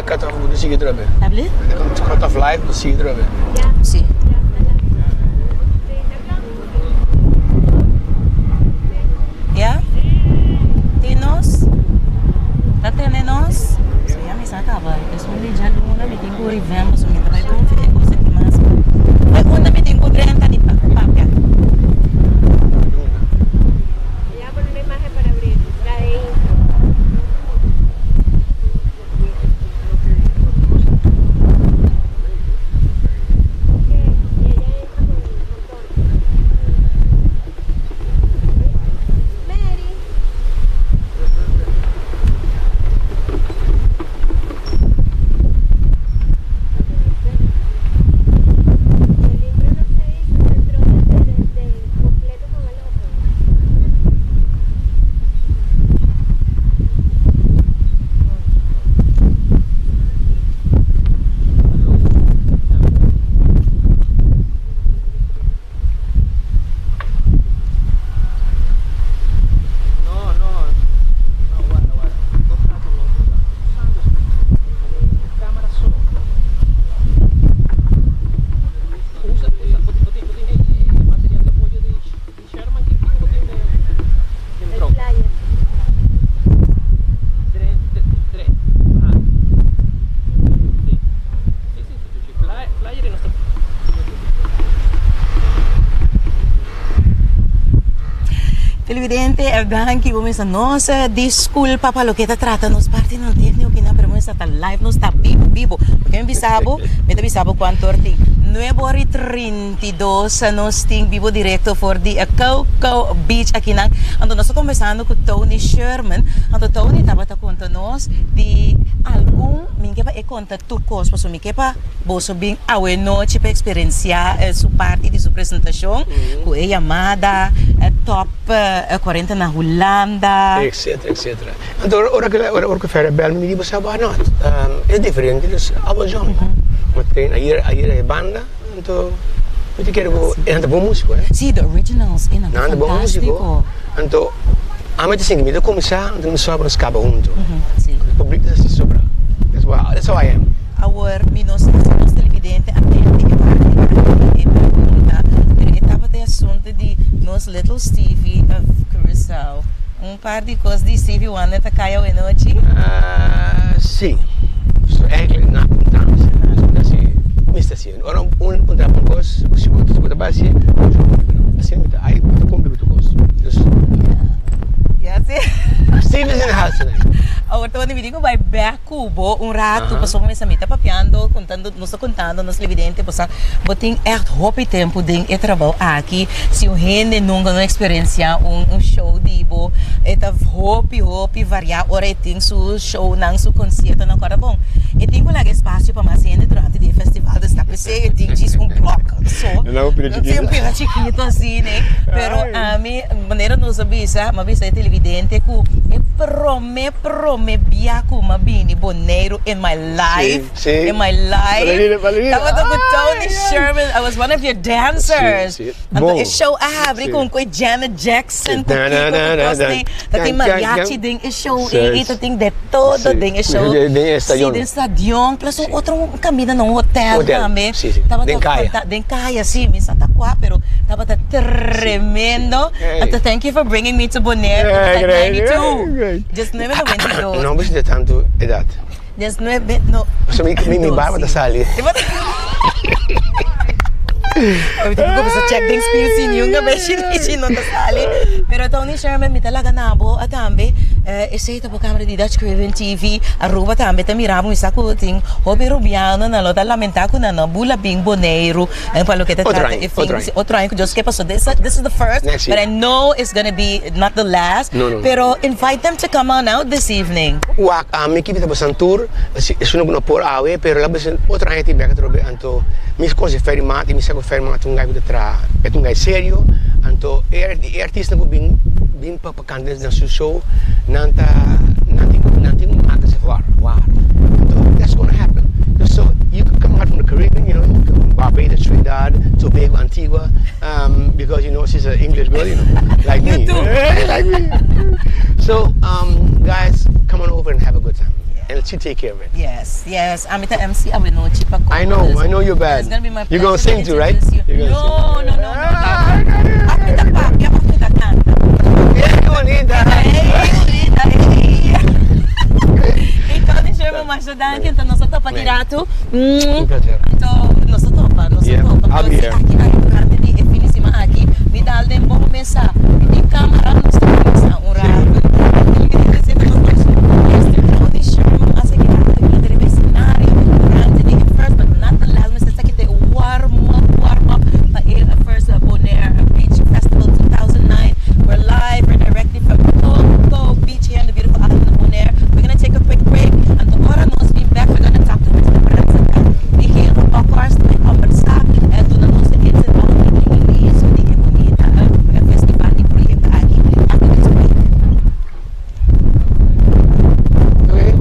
the cut off do seguir outra vez. Tablet? The cut off live do seguir outra vez. Sim. Yeah? Tinos? Tatene nos? So, yeah, may sakaba. Kasi may dyan muna, may tingko revamp. So, may tabay kong fili ko sa timas. May una, may tingko 30 di pa. Papya. Ya poner una imagen para abrir. La de Televidente, abbiamo come sa nossa desculpa para lo que está tratando nos parte não teve o que na pergunta está live não está vivo porque me bisabo quanto orti 9h32 nós tem vivo direto for the Coco Beach aqui na ando nós conversando com Tony Sherman ando Tony estava tá contando nós de algum minha é conta turcos para minha para bolso bem a noite para experienciar sua parte de sua apresentação com a chamada top 40 na Holanda etc. Então, ora que fare bel mi dico sabe não é diferente dos abajão mas tem aí é banda então eu te quero é bom músico sim the originals é não bom músico então a mim assim me dá começar então me sobra os cabos junto sim o público se sobra that's how I am our minos televidente atende que parte e pergunta estava de assunto de nos Little Stevie of Curacao par de coisas de Stevie Wonder tá caiu em noite sim so eigenlijk na puntamos assim mista assim ora punta por coisa o segundo base assim aí tu com bebê tu coisa yeah sim Stevie's in the house tonight. Agora estou dividindo vai back cubo rato passou com essa meta papiando contando nos televidente passar botem echt hope tempo de trabalho aqui se o gente nunca não experienciar show de bo eta hope variar ora tem su show não su concerto na cara bom e tem lá espaço para mais gente durante o festival da Stapece tem diz bloco só não pira chiquito assim né pero a mim maneira nos avisa televidente que prome biaco uma bini boneiro in my life sim. in my life Valerina. Tava com Tony Sherman I was one of your dancers bom e show abre com Janet Jackson com tem mariachi ding e show e tem de todo ding e show de estadião plus outro caminho no hotel também tava den caia sim me sata qua pero tava tremendo thank you for bringing me to Bonaire like 92 just never the 22 não precisa de tanto idade just never no so me barba da sali eu tenho que começar a check things pilsin yung gabi não tá sali pero Tony Sherman me talaga nabo at tambe esse tá por câmera de Dutch Caribbean TV arroba tambe tá miravo me saco ting hobby rubiano na lota lamentar ko na no bula bing boneiro and palo que tá trata if outro ano just que passou this is the first but I know it's gonna be not the last pero invite them to come on out this evening wak me equipe tá passando tour sono no por awe pero lá bem outro ano tem que trobe anto me coisa fermat e me saco fermat um gajo de tra é um gajo sério anto artista que bem para cantar na seu show nanti akan se war that's going to happen so you can come out from the Caribbean you know Barbados Trinidad Tobago Antigua because you know she's an English girl you know like me you too like me so guys come on over and have a good time and she take care of it. Yes. I'm the MC. I will know Chipa. I know you're bad. It's gonna be my You're gonna pleasure sing too, right? introduce you. You're gonna No. After the pack, you have to canta. Yeah, you need that. Então, deixa eu mais ajudar aqui. Então, nós estamos para Kirato. Um prazer. Então, nós estamos para. Yeah, I'll be here. Aqui, canta de finíssima aqui. Me dá um bom mensagem. Me dá câmera, nós estamos a mensar. Um rato. E me diz que nós estamos. Este audition, as ik het iedere week scenario. Canta de first, but not the last. Mas essa aqui tem warm up. Para first Bonaire Beach Festival 2009. We're live. We're directly from Coco Beach here in the beautiful island of Bonaire. We're gonna take a quick break, and the hora nós being back, we're gonna talk to Mr. President. Die heel opwarst met conversar en toen onze eerste dag met jullie is die bonita festival die project aqui after this break. Okay.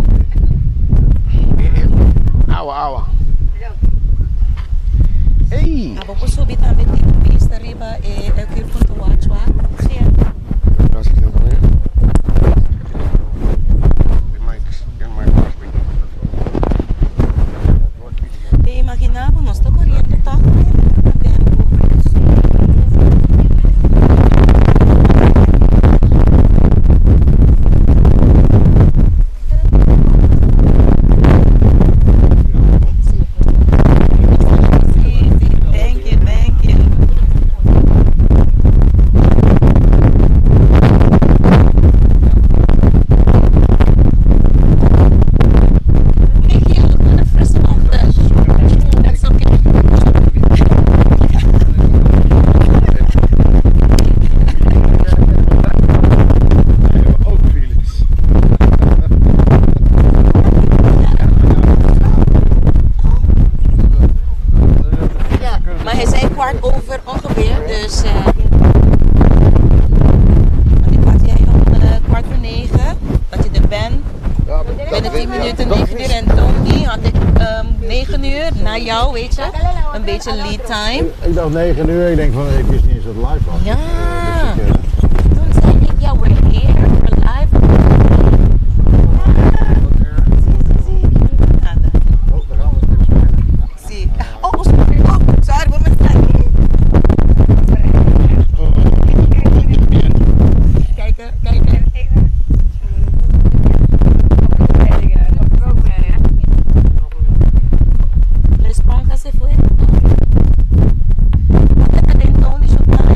Awa. Hey. Ah, vamos subir também de pista arriba e eu quero contar o watch. Imaginava, nós estamos correndo tanto tempo. Thank you. That's okay. Ja, maar hij zei 15:15 ongeveer, dus want ik had jij om 8:15 dat je er bent. Binnen 10 minuten 9 uur en toen had ik 9 uur na jou, weet je, een beetje lead time. Ik dacht 9 uur, ik denk van ik wist niet eens dat het live was. Ja. Dus Toen zei ik, ja, we're here, we're live. oh, daar gaan we. Zie. Oh, sorry, we moeten kijken. Responda se foi. Então, deixa eu falar.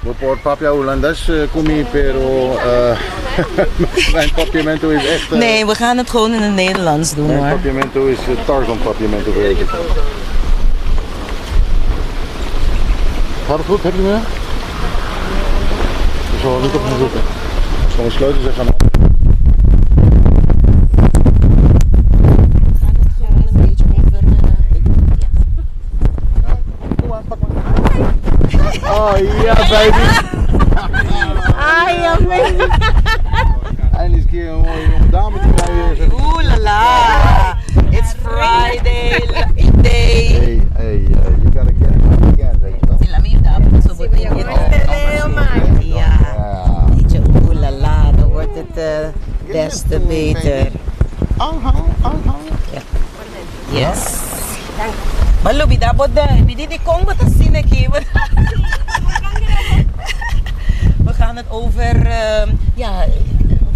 We por papia holandés comí, pero mijn papiamento is echt... Nee, we gaan het gewoon in het Nederlands doen Mijn hoor. papiamento is Tarzan papiamento geweest. Gaat het goed? Heb je meer? Ik zal niet op gaan zoeken. Als gewoon sleutels en gaan op. We gaan het gewoon een beetje over. Oh ja, baby! Eindelijk eens een keer een mooie jonge dame die mij zegt. Oeh la la! It's Friday, lucky day. Hey, you gotta get it again, weet je dat? C'est la mida, zo wordt het hier. Ja. Weet je, oeh la la, dan wordt het des te beter. Ja. Yes. Maar Lubi, dat wordt die Congo te zien ik We gaan het over,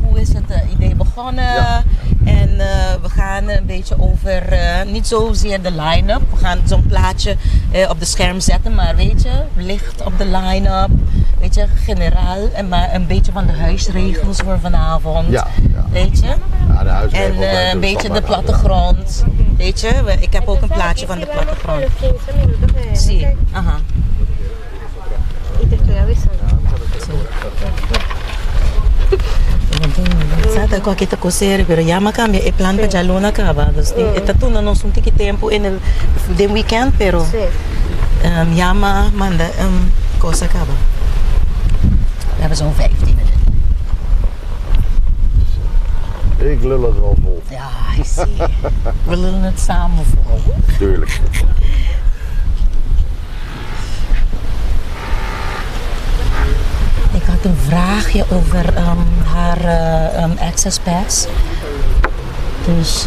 hoe is het idee begonnen? Ja. En we gaan een beetje over, niet zozeer de line-up. We gaan zo'n plaatje op de scherm zetten, maar weet je, licht op de line-up. Weet je, generaal. En maar een beetje van de huisregels voor vanavond. Ja. Weet je? Ja, de huisregels zijn En een beetje de standaard. plattegrond. Weet je, ik heb ook een plaatje van de plattegrond. Zie, aha. Y te estoy avisando. Sabe qual que tá coceira, pero já me cambia. E plano para já luna acabado. Está tudo não um tique tempo in the weekend, pero já manda coisa acaba. We hebben zo'n 15 minuten. Ik lul het wel vol. Ja, ik zie. We lullen het samen vol. Tuurlijk. Ik had een vraagje over haar access pass. Dus,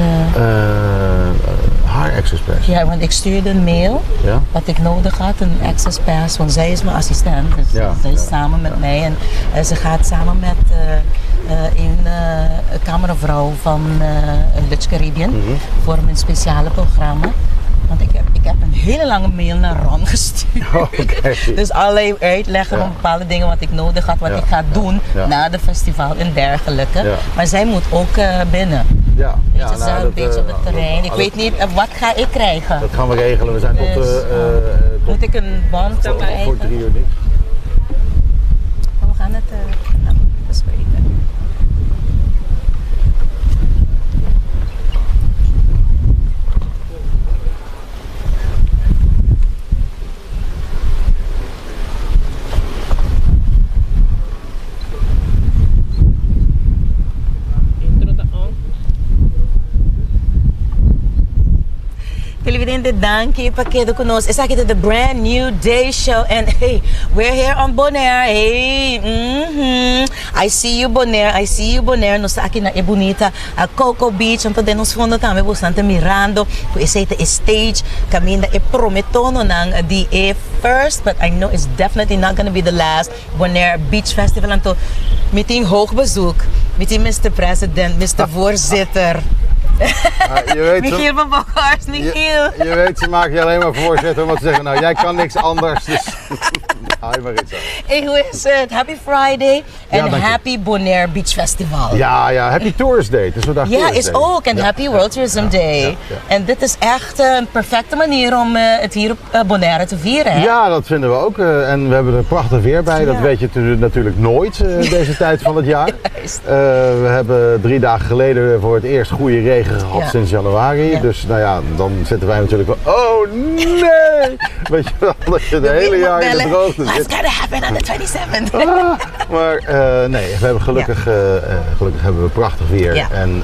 haar access pass? ja, want ik stuurde een mail wat ik nodig had, een access pass, want zij is mijn assistent. Dus zij is samen met mij en ze gaat samen met een cameravrouw van Dutch Caribbean voor een speciale programma. Want ik heb een hele lange mail naar Ron gestuurd. Dus allerlei uitleggen van bepaalde dingen wat ik nodig had, wat ik ga doen na de festival en dergelijke. Maar zij moet ook binnen. Ja, Weet je, ze een beetje op het terrein. Ik weet niet, wat ga ik krijgen? Dat gaan we regelen. We zijn tot moet ik een band krijgen? Voor 3 uur niet. We gaan het bespreken. Televidente, danke pa quedo conosco. Essa aqui é the brand new day show and hey, we're here on Bonaire. Hey, I see you Bonaire, I see you Bonaire. Nós aqui na é bonita a Coco Beach, onde temos fundo também bastante mirando. Essa é a stage, caminho é prometono nang the first, but I know it's definitely not going to be the last Bonaire Beach Festival. Anto meeting hoog bezoek, meeting Mr. President, Mr. Voorzitter. Michiel van Bokhorst, Michiel. Je weet, ze maken je alleen maar voorzitter om te zeggen, nou jij kan niks anders, dus hou je maar iets aan. Hey, hoe is het? Happy Friday en happy Bonaire Beach Festival. Ja, happy Tourist Day. Het is vandaag Tourist Day. Is ook en happy World Tourism Day. En dit is echt een perfecte manier om het hier op Bonaire te vieren, hè? Ja, dat vinden we ook. En we hebben er prachtig weer bij. Dat weet je natuurlijk nooit deze tijd van het jaar. We hebben 3 dagen geleden voor het eerst goede regen gehad sinds januari. Dus nou ja, dan zitten wij natuurlijk wel, oh nee! Weet je wel, dat je het hele jaar in de droogte zit. What's gonna happen on the 27th? Maar nee, we hebben gelukkig hebben we prachtig weer. En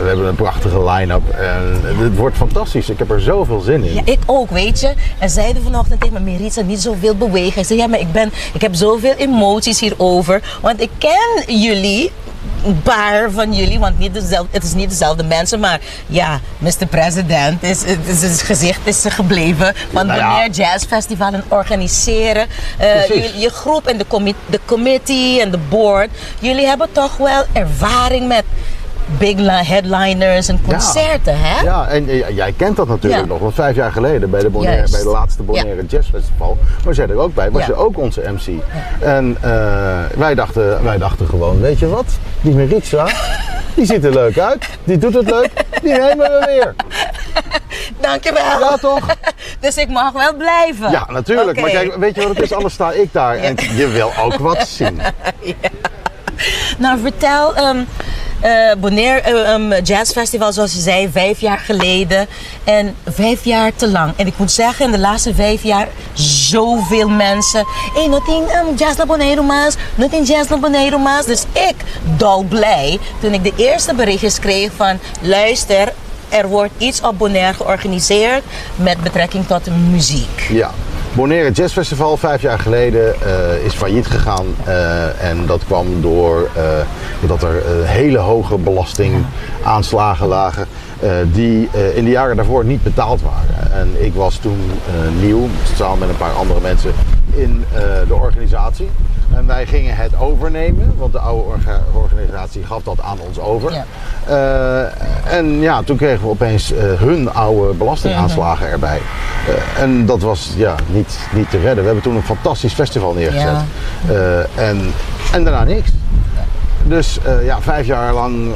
we hebben een prachtige line-up. En het wordt fantastisch. Ik heb er zoveel zin in. Ja, ik ook, weet je. En zeiden vanochtend tegen me, Meritza, niet zoveel bewegen. Ik zei, ja, maar ik heb zoveel emoties hierover. Want ik ken jullie. Een paar van jullie, want het is niet dezelfde mensen, maar ja, Mr. President is gezicht is gebleven van Bonaire Jazz Festival en organiseren. Je groep en de committee en de board, jullie hebben toch wel ervaring met big headliners en concerten, hè? Ja, en jij kent dat natuurlijk nog, want 5 jaar geleden bij de laatste Bonaire Jazz Festival was jij er ook bij, was je ook onze MC. En wij dachten gewoon, weet je wat, die Meritza, die ziet er leuk uit, die doet het leuk, die nemen we weer. Dankjewel. Ja, toch? Dus ik mag wel blijven. Ja, natuurlijk. Maar kijk, weet je wat het is? Anders sta ik daar en je wil ook wat zien. Nou, vertel, Bonaire Jazz Festival, zoals je zei, 5 jaar geleden en 5 jaar te lang. En ik moet zeggen, in de laatste 5 jaar zoveel mensen. Hey, nothing jazz na Bonaire mas, nothing jazz na Bonaire mas. Dus ik dolblij toen ik de eerste berichtjes kreeg van, luister, er wordt iets op Bonaire georganiseerd met betrekking tot muziek. Ja. Bonaire Jazz Festival 5 jaar geleden is failliet gegaan en dat kwam door dat er hele hoge belastingaanslagen lagen die in de jaren daarvoor niet betaald waren. En ik was toen nieuw, samen met een paar andere mensen in de organisatie. En wij gingen het overnemen, want de oude organisatie gaf dat aan ons over. Ja. En ja, toen kregen we opeens hun oude belastingaanslagen erbij. En dat was niet te redden. We hebben toen een fantastisch festival neergezet. Ja. En daarna niks. Dus 5 jaar lang,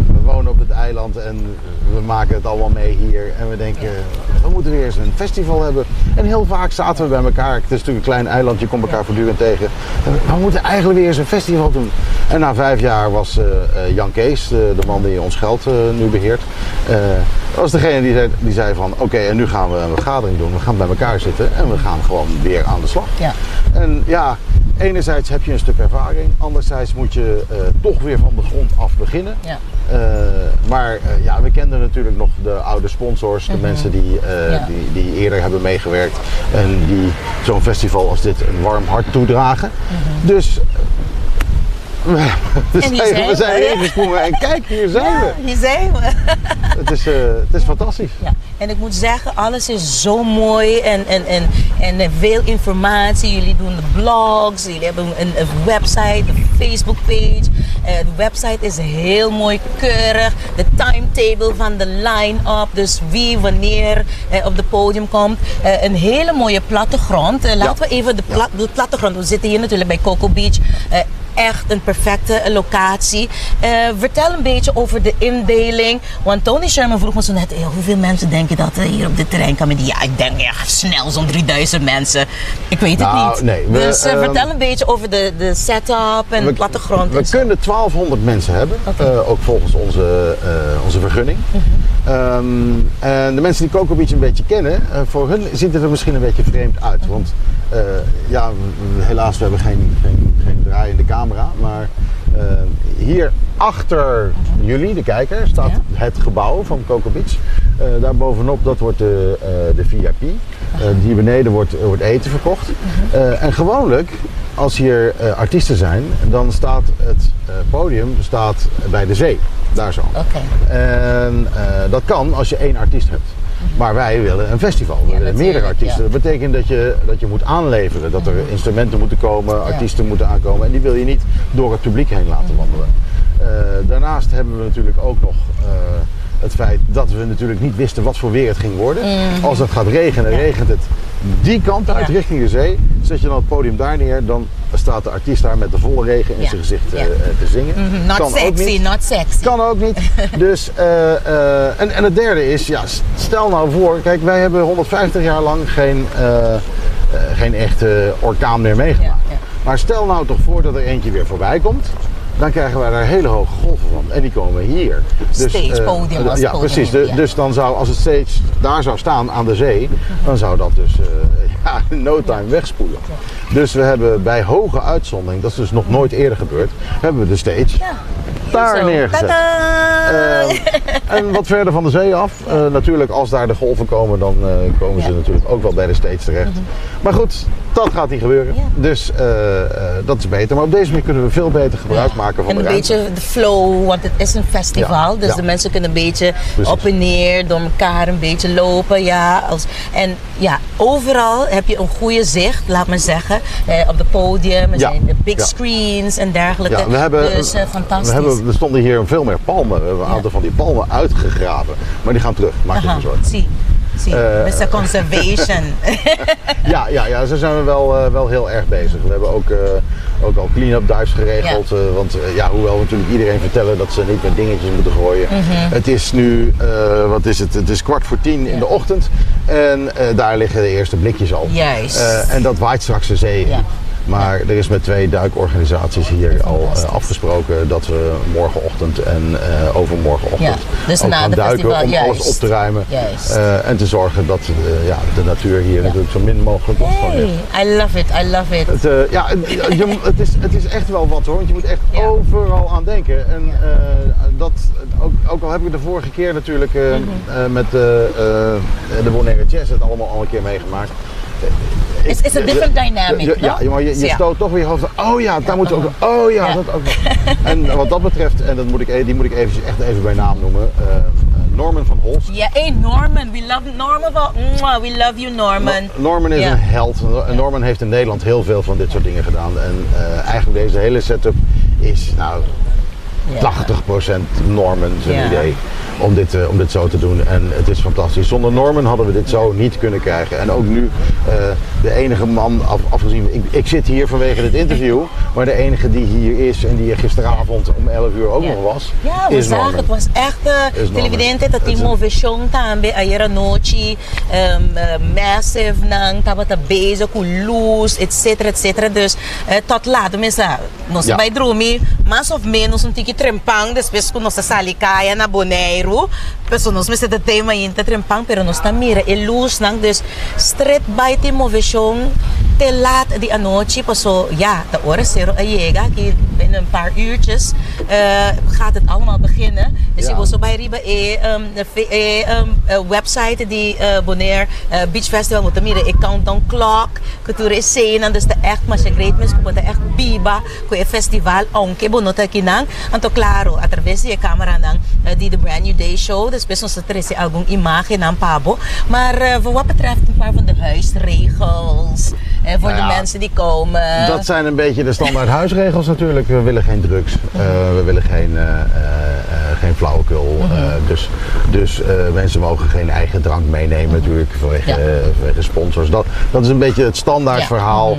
we wonen op het eiland en we maken het allemaal mee hier. En we denken, we moeten weer eens een festival hebben. En heel vaak zaten we bij elkaar. Het is natuurlijk een klein eiland, je komt elkaar voortdurend tegen. Maar we moeten eigenlijk weer eens een festival doen. En na 5 jaar was Jan Kees, de man die ons geld nu beheert. Dat was degene die zei van, oké, en nu gaan we een vergadering doen. We gaan bij elkaar zitten en we gaan gewoon weer aan de slag. Ja. En ja, enerzijds heb je een stuk ervaring, anderzijds moet je toch weer van de grond af beginnen. Ja. Maar we kenden natuurlijk nog de oude sponsors, de mensen die eerder hebben meegewerkt en die zo'n festival als dit een warm hart toedragen. Dus We zijn erin gesprongen en kijk, hier zijn we. Hier zijn we. Het is fantastisch. Ja. En ik moet zeggen, alles is zo mooi en veel informatie. Jullie doen de blogs, jullie hebben een website, een Facebookpage. De website is heel mooi, keurig. De timetable van de line-up, dus wie wanneer op het podium komt. Een hele mooie plattegrond. Laten we even de plattegrond, we zitten hier natuurlijk bij Cocoa Beach. Echt een perfecte locatie. Vertel een beetje over de indeling. Want Tony Sherman vroeg me zo net, hoeveel mensen denken dat hier op dit terrein komen? Ja, ik denk snel zo'n 3000 mensen. Ik weet het niet. Nee, dus vertel een beetje over de setup en de plattegrond. We kunnen 1200 mensen hebben, ook volgens onze vergunning. En de mensen die Cocoa Beach een beetje kennen, voor hun ziet het er misschien een beetje vreemd uit. Want helaas, we hebben geen draaiende camera, maar hier achter jullie, de kijker, staat het gebouw van Cocoa Beach. Daar bovenop, dat wordt de VIP. Hier beneden wordt eten verkocht. En gewoonlijk, als hier artiesten zijn, dan staat het podium bij de zee. Daar zo. En dat kan als je 1 artiest hebt. Maar wij willen een festival, we willen meerdere artiesten. Dat betekent dat je moet aanleveren, dat er instrumenten moeten komen, artiesten moeten aankomen. En die wil je niet door het publiek heen laten wandelen. Daarnaast hebben we natuurlijk ook nog het feit dat we natuurlijk niet wisten wat voor weer het ging worden. Als het gaat regenen, regent het die kant uit richting de zee. Zet je dan het podium daar neer, dan staat de artiest daar met de volle regen in zijn gezicht te zingen. Not sexy, not sexy. Kan ook niet. Dus, en het derde is, stel nou voor, kijk, wij hebben 150 jaar lang geen echte orkaan meer meegemaakt. Maar stel nou toch voor dat er eentje weer voorbij komt. Dan krijgen wij daar hele hoge golven van. En die komen hier. Dus, Stagepodium was ja, precies. Dus dan zou, als het steeds daar zou staan aan de zee, dan zou dat dus in no time wegspoelen. Dus we hebben bij hoge uitzondering, dat is dus nog nooit eerder gebeurd, hebben we de stage daar neergezet. En wat verder van de zee af. Natuurlijk, als daar de golven komen, dan komen ze natuurlijk ook wel bij de stage terecht. Maar goed, dat gaat niet gebeuren. Dus dat is beter. Maar op deze manier kunnen we veel beter gebruik maken van de ruimte. En een beetje de flow, want het is een festival. Dus de mensen kunnen een beetje op en neer, door elkaar een beetje lopen. En overal heb je een goede zicht, laat maar zeggen. Op het podium, er zijn big screens en dergelijke. Ja, we hebben, dus fantastisch. Er stonden hier veel meer palmen. We hebben een aantal van die palmen uitgegraven. Maar die gaan terug, maak je geen zorgen. Mr. Conservation. Ja, zo zijn we wel heel erg bezig. We hebben ook al clean-up dives geregeld. Want hoewel we natuurlijk iedereen vertellen dat ze niet met dingetjes moeten gooien. Het is nu, wat is het? Het is 9:15 in de ochtend. En daar liggen de eerste blikjes al. Juist. En dat waait straks de zee in. Maar er is met 2 duikorganisaties hier al afgesproken dat we morgenochtend en overmorgenochtend dus ook na gaan de duiken festival, om alles op te ruimen. En te zorgen dat de natuur hier natuurlijk zo min mogelijk last van heeft. I love it. Het is echt wel wat hoor, want je moet echt overal aan denken. En dat, ook al heb ik de vorige keer natuurlijk met de Bonaire Jazz het allemaal al een keer meegemaakt. It's a different dynamic, maar je stoot toch weer je hoofd van, daar moeten we ook nog, dat ook nog. En wat dat betreft, en die moet ik echt even bij naam noemen, Norman van Holst. Norman, we love Norman. We love you, Norman. Norman is een held. Norman heeft in Nederland heel veel van dit soort dingen gedaan. En eigenlijk deze hele setup is 80% Norman zijn idee om dit zo te doen. En het is fantastisch. Zonder Norman hadden we dit zo niet kunnen krijgen. En ook nu de enige man, afgezien, ik zit hier vanwege dit interview, maar de enige die hier is en die er gisteravond om 11 uur ook nog was, is Norman. Het was echt televidente dat die movision tambe ayer noche massive nang tabata bezig luz etc. Dus tot laat tenminste nós bij dromi mas of menos um tiki trempang depois com nossa salicaya na Bonaire pessoas mas de tema ainda trempang pero nós tá mira e luz nang dus street by te movision te laat die anoche, pas zo, ja, de ora zero llega, binnen een paar uurtjes gaat het allemaal beginnen. Dus je wil zo bij Riba website die Bonaire Beach Festival moet midden, ik countdown clock, cultuur is scene, dus de echt, maar je great mensen moeten echt biba, kun je festival, onke bonota kinang, en to claro, através die camera dan die de Brand New Day Show, dus best ons er is album imagen aan Pabo, maar voor wat betreft een paar van de huisregels voor de mensen die komen. Dat zijn een beetje de standaard huisregels natuurlijk. We willen geen drugs, we willen geen flauwekul. Dus mensen mogen geen eigen drank meenemen natuurlijk vanwege sponsors. Dat is een beetje het standaard verhaal.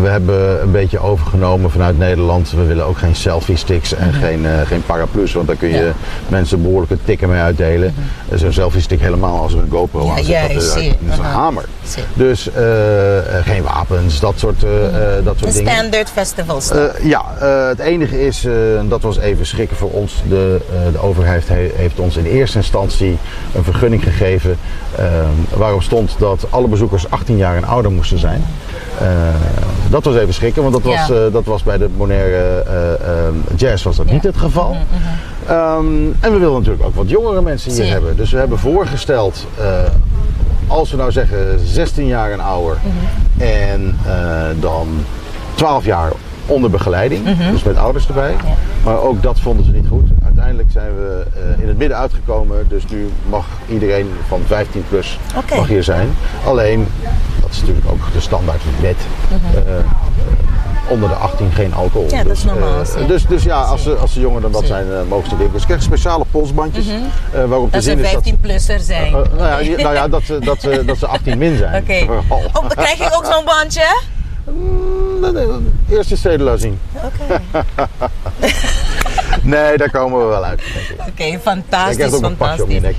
We hebben een beetje overgenomen vanuit Nederland. We willen ook geen selfie sticks en geen paraplu's, want daar kun je mensen behoorlijke tikken mee uitdelen. Zo'n selfie stick helemaal als er een GoPro aan zit. Dat is een hamer. Dus geen wapens, dat soort dingen. Standaard festivals. Het enige is, en dat was even schrikken voor ons, de overheid heeft ons in eerste instantie een vergunning gegeven waarop stond dat alle bezoekers 18 jaar en ouder moesten zijn. Dat was even schrikken, want dat was bij de Bonaire Jazz was dat niet het geval. En we willen natuurlijk ook wat jongere mensen hier hebben. Dus we hebben voorgesteld, als we nou zeggen 16 jaar en ouder en dan 12 jaar onder begeleiding, dus met ouders erbij. Maar ook dat vonden ze niet goed. Uiteindelijk zijn we in het midden uitgekomen, dus nu mag iedereen van 15 plus mag hier zijn. Alleen, dat is natuurlijk ook de standaard wet, onder de 18 geen alcohol. Ja, dat is normaal. Dus ja, als de jongeren dan dat zijn, mogen ze drinken. Ze krijgen speciale polsbandjes waarop te zien is dat ze 15-plusser zijn. Dat ze 18 min zijn. Krijg ik ook zo'n bandje? Eerst je cedula zien. Nee, daar komen we wel uit. Oké, fantastisch. Ik heb ook een pasje om je nek.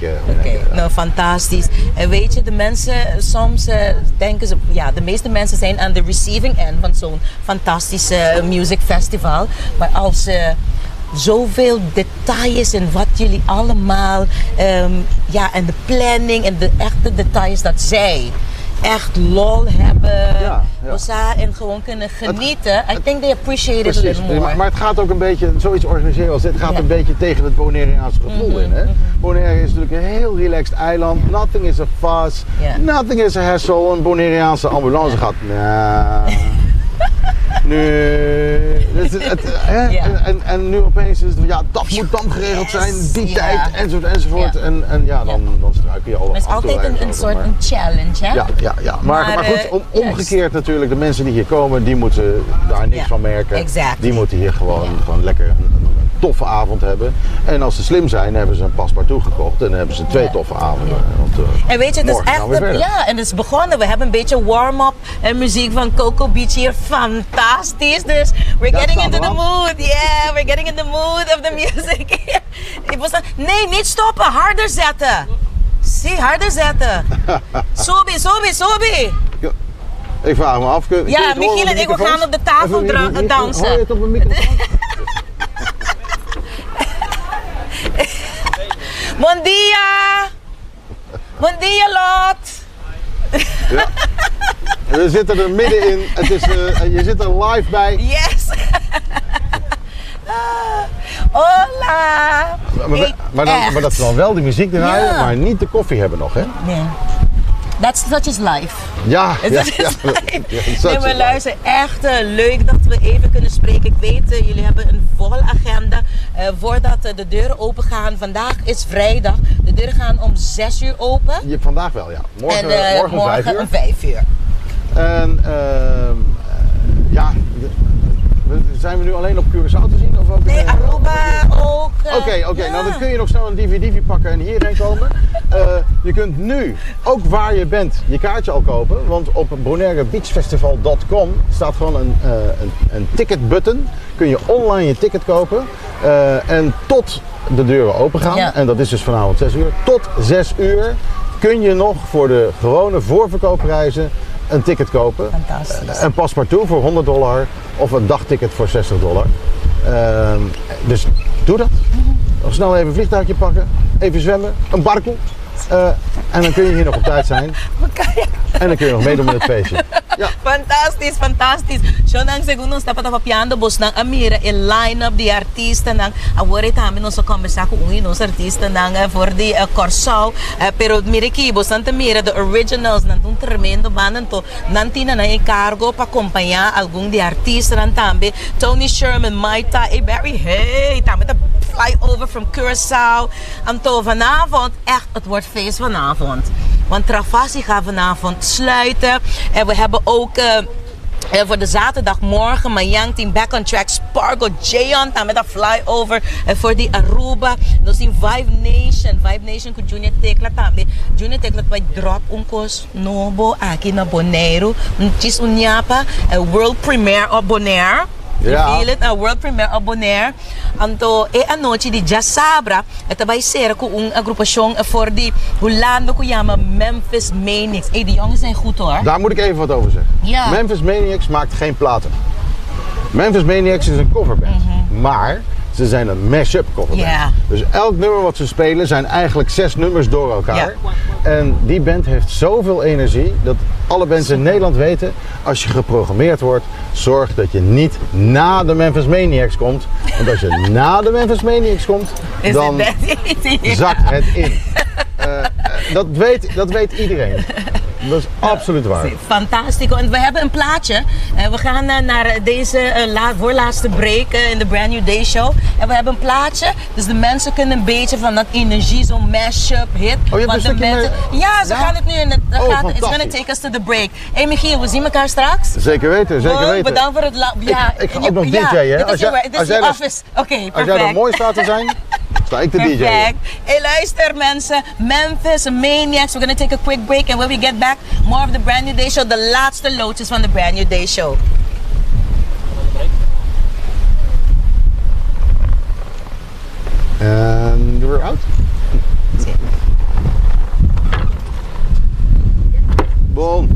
Nou, fantastisch. En weet je, de mensen, soms denken ze, de meeste mensen zijn aan de receiving end van zo'n fantastische music festival. Maar als zoveel details en wat jullie allemaal, en de planning en de echte details dat zij echt lol hebben en gewoon kunnen genieten. I think they appreciate it a little more. Maar het gaat ook een beetje, zoiets organiseren als dit gaat een beetje tegen het Bonaireaanse gevoel in. Hè? Bonaire is natuurlijk een heel relaxed eiland. Nothing is a fuss, nothing is a hassle. Een Bonaireaanse ambulance gaat, en nu opeens is het, dat moet dan geregeld zijn, die tijd, enzovoort. En dan struikel je al. Het is altijd een soort challenge, hè? Ja. Maar goed, omgekeerd natuurlijk, de mensen die hier komen, die moeten daar niks van merken. Die moeten hier gewoon lekker een toffe avond hebben. En als ze slim zijn, hebben ze een paspartout gekocht en dan hebben ze 2 toffe avonden. En weet je, het is echt, en het is begonnen. We hebben een beetje warm-up en muziek van Coco Beach hier. Fantastisch. Dus we're getting into the mood. Yeah, we're getting in the mood of the music. Nee, niet stoppen. Harder zetten. Zie, harder zetten. Sobi. Ik vraag me af. Michiel en ik we gaan op de tafel dansen. Hoor je het op een microfoon? Bon dia! Bon dia, Lot! Ja. We zitten er middenin. Je zit er live bij. Yes! Hola! Maar dat ze dan wel de muziek draaien, maar niet de koffie hebben nog, hè? Nee. That is life. Ja. Nee, maar luister, echt leuk dat we even kunnen spreken. Ik weet, jullie hebben een volle agenda. Voordat de deuren open gaan, vandaag is vrijdag. De deuren gaan om 6 uur open. Vandaag wel, ja. Morgen om 5 uur. En zijn we nu alleen op Curaçao te zien? Of ook nee, Aruba ook. Oké. Nou dan kun je nog snel een DVD pakken en hierheen komen. Je kunt nu, ook waar je bent, je kaartje al kopen. Want op bonairebeachfestival.com staat gewoon een ticketbutton. Kun je online je ticket kopen. En tot de deuren open gaan, en dat is dus vanavond 6 uur, tot 6 uur kun je nog voor de gewone voorverkoopprijzen een ticket kopen. Fantastisch. Een paspartout voor $100 of een dagticket voor $60. Dus doe dat. Nog snel even een vliegtuigje pakken, even zwemmen, een barkel. En dan kun je hier nog op tijd zijn. En dan kun je nog meedoen met het feestje. Ja. Fantastisch. Zo nang segundo sta patapapiando bos nang amira il line-up di artista nang awore tami non so come sa kung nos artista nang for the Corsao pero mire ki bos nang mira the originals nang un tremendo band to nantina na encargo pa acompanhar algum de artista nang tambe Tony Sherman, Maita, Barry, hey, tami ta fly over from Curaçao. Anto vanavond echt het wordt feest vanavond. Want Travassi gaat vanavond sluiten. En we hebben ook voor de zaterdagmorgen Mayang Team Back on Track, Spargo, Jayon, met een flyover voor die Aruba. Dus in Vibe Nation com Junior Tecla também. Junior Tecla vai drop uncos novo aqui na Bonaire. Tis unyapa, world premiere of Bonaire. Ja. World premiere of Bonaire. Anto a noite de já sabra, vai ser com agrupação voor die Holanda que chama Memphis Maniacs. Die jongens zijn goed hoor. Daar moet ik even wat over zeggen. Ja. Memphis Maniacs maakt geen platen. Memphis Maniacs is een coverband. Maar ze zijn een mash-up coverband. Ja. Dus elk nummer wat ze spelen zijn eigenlijk 6 nummers door elkaar. Ja. En die band heeft zoveel energie dat alle bands in Nederland weten, als je geprogrammeerd wordt, zorg dat je niet na de Memphis Maniacs komt. Want als je na de Memphis Maniacs komt, dan zakt het in. Dat weet iedereen. Dat is absoluut waar. Fantastisch. En we hebben een plaatje. We gaan naar deze voorlaatste break in de Brand New Day Show. En we hebben een plaatje. Dus de mensen kunnen een beetje van dat energie, zo'n mashup hit. Oh, je hebt een stukje Ja, ze gaan het nu in het... It's gonna take us to the break. Hey Michiel, we zien elkaar straks. Zeker weten, zeker weten. Bedankt voor het... Ik ga ook nog DJ'en, hè? Als jij er mooi staat te zijn, sta ik te DJ'en. Perfect. Hey, luister mensen. Memphis Maniacs. We're gonna take a quick break. And when we get back, more of the Brand New Day Show. De laatste loodjes van de Brand New Day Show. And we're out. Bom.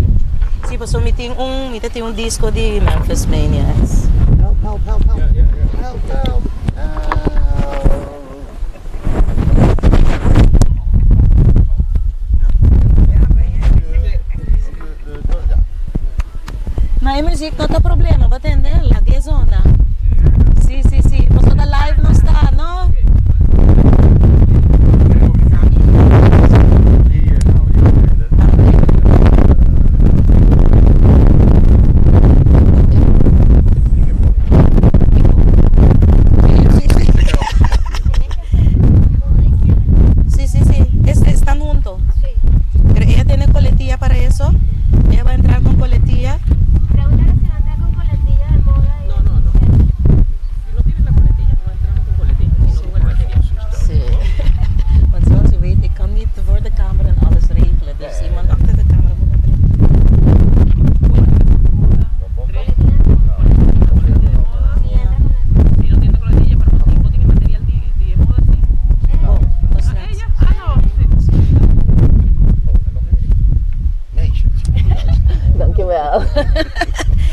Sim, passou me tem um disco de Memphis Maniacs. Help. Help. Mas a música não tem problema, vai entender? Lá que é zona. Sim. Você da live não está, não?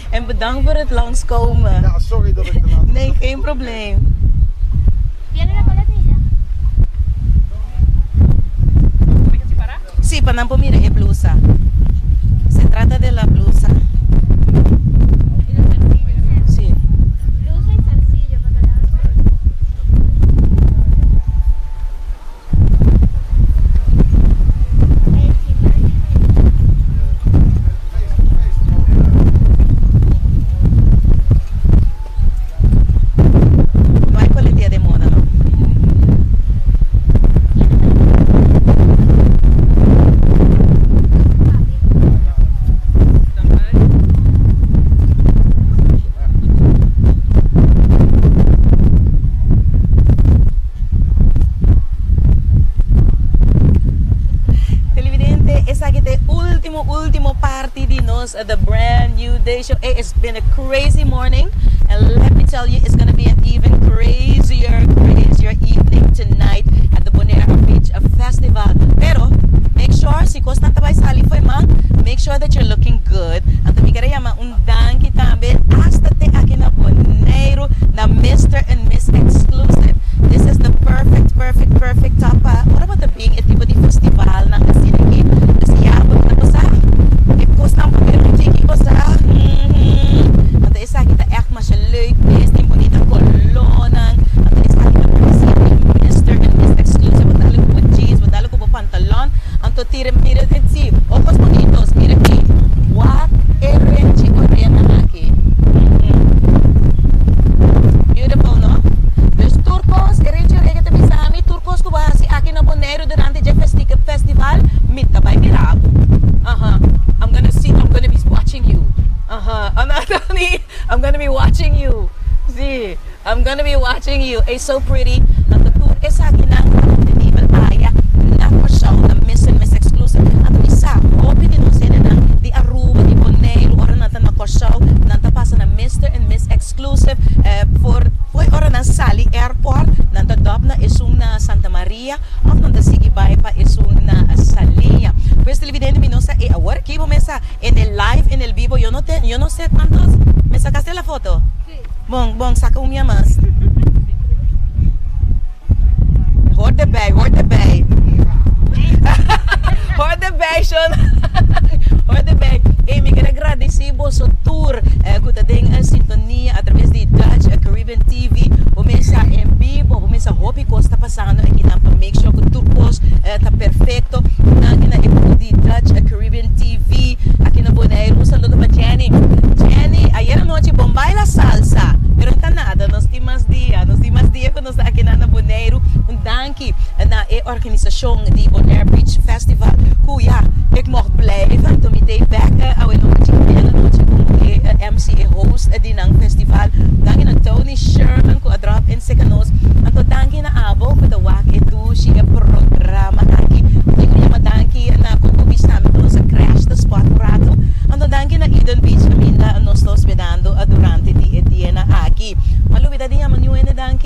En bedankt voor het langskomen. Ja, sorry dat ik te laat. Nee, geen probleem. ¿Tiene la coletilla? Sí, Panampo, mire, es blusa. Se trata de la blusa. Y los zarcillos. Sí. Blusa y zarcillo para que le hagan. No hay coletilla de moda, ¿no? Televidente, esa que the último party de nos the Brand New Day Show. Hey, it's been a crazy morning, and let me tell you, it's gonna be an even crazier evening tonight at the Bonaire Beach Festival. Pero make sure si Costa vai salir foi man, make sure that you're looking good. And to queria chamar danke também hasta te aqui na Bonaire na Mr. and Miss Exclusive. This is the perfect top. What about the big tipo de festival na casina aqui? Kasi yabang na ko sa you. It's so pretty. Na tour is aqui na nível área na porção na Miss and Miss Exclusive. Ato isa, hope di não sei na di Aruba, di Bonaire, ora na na porção, na passa na Mr. and Miss Exclusive foi ora na Sali Airport, na dop na na Santa Maria, of na sige bay pa na Salia. Pues televidente minosa ahora aquí mesa en el live, en el vivo, yo no sé cuántos. ¿Me sacaste la foto? Sí. Bon, saca un más. Hold the bag. Hold the bag, Sean. Hold the bag. Me quero agradecer por seu tour que está em sintonia através de Dutch Caribbean TV. Começa em vivo, começa a roupa que está passando aqui na para make sure que tudo está perfeito. Aqui na época de Dutch Caribbean TV, aqui na Bonaire. Um saludo para Jenny. Jenny, ayer noite bom baila salsa, pero não está nada. Nós temos dia que nós aqui na Bonaire. Dank na organisação de Bonaire Beach Festival. Kuya, ik mocht blijven toen ik back away noche como MC e host di ng festival. Dank na Tony Sherman ko drop in seconds. Anto dank na abo ko the wak edu siya programa aqui. Di ko naman dank na kung kubista mi sa Crash the Spot Prato. Anto dank na Eden Beach na nos sto ospedando durante di ediena aqui. Malubida din naman yung dank.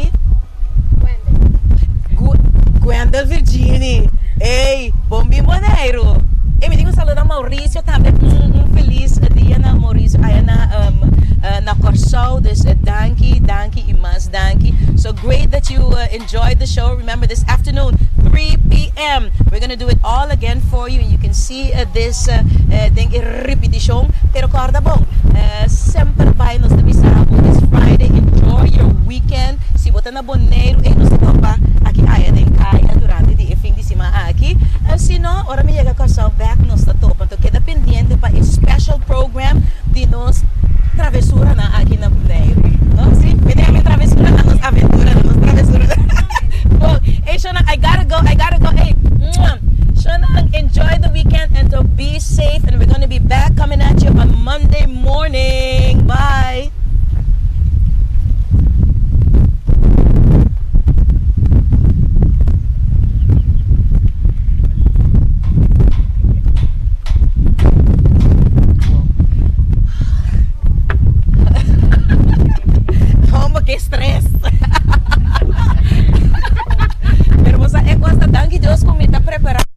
Gwendel Virginie. Ei, Bombi Bonaire. E me diga um saludo a Maurício também. Feliz dia na Maurício. Aí na Corsol. Dus dankie e mas dankie. So great that you enjoyed the show. Remember this afternoon, 3 p.m. We're going to do it all again for you. And you can see this repetition. Pero corda bom. Sempre vai nos avisar. This Friday. Enjoy your weekend. Se botar na Bonaire, nos topa aqui kaya durante di fim de semana aqui. Se não, ora me llega Corsol back nos topa. Então queda pendiente para esse special program de nos travessura na aqui na Bonaire. Não, sim? Vem a minha travessura na nossa aventura, na nossa travessura. Well, hey Shona, I gotta go. Hey, Shona, enjoy the weekend and to be safe. And we're gonna be back coming at you on Monday morning. Bye. Que estresse. Pero você é coisa, danke Deus como está preparado.